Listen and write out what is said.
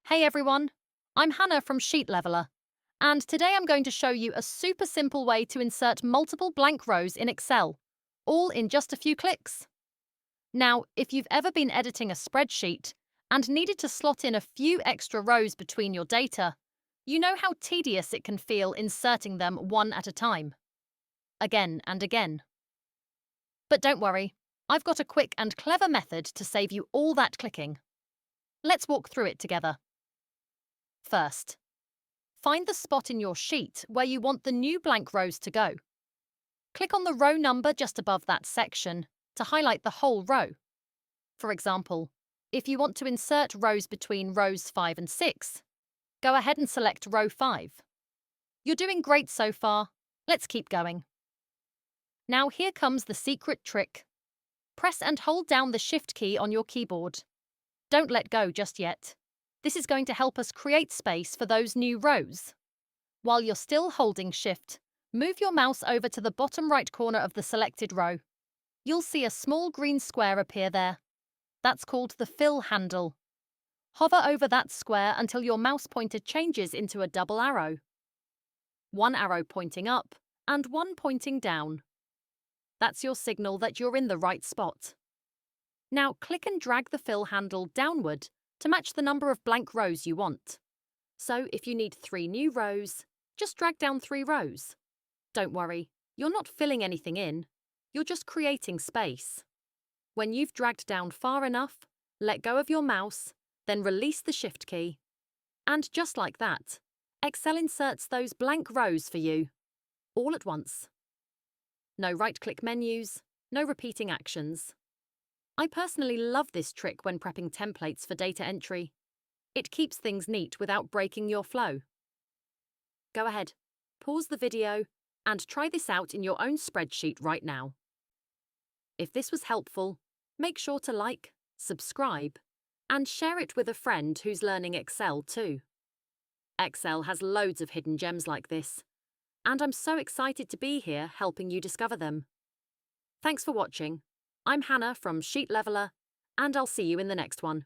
Hey everyone, I'm Hannah from Sheet Leveler, and today I'm going to show you a super simple way to insert multiple blank rows in Excel, all in just a few clicks. Now, if you've ever been editing a spreadsheet and needed to slot in a few extra rows between your data, you know how tedious it can feel inserting them one at a time, again and again. But don't worry, I've got a quick and clever method to save you all that clicking. Let's walk through it together. First, find the spot in your sheet where you want the new blank rows to go. Click on the row number just above that section to highlight the whole row. For example, if you want to insert rows between rows 5 and 6, go ahead and select row 5. You're doing great so far. Let's keep going. Now here comes the secret trick. Press and hold down the Shift key on your keyboard. Don't let go just yet. This is going to help us create space for those new rows. While you're still holding Shift, move your mouse over to the bottom right corner of the selected row. You'll see a small green square appear there. That's called the fill handle. Hover over that square until your mouse pointer changes into a double arrow. One arrow pointing up and one pointing down. That's your signal that you're in the right spot. Now click and drag the fill handle downward to match the number of blank rows you want. So if you need 3 new rows, just drag down 3 rows. Don't worry, you're not filling anything in, you're just creating space. When you've dragged down far enough, let go of your mouse, then release the Shift key. And just like that, Excel inserts those blank rows for you, all at once. No right-click menus, no repeating actions. I personally love this trick when prepping templates for data entry. It keeps things neat without breaking your flow. Go ahead, pause the video, and try this out in your own spreadsheet right now. If this was helpful, make sure to like, subscribe, and share it with a friend who's learning Excel too. Excel has loads of hidden gems like this, and I'm so excited to be here helping you discover them. Thanks for watching. I'm Hannah from Sheet Leveler, and I'll see you in the next one.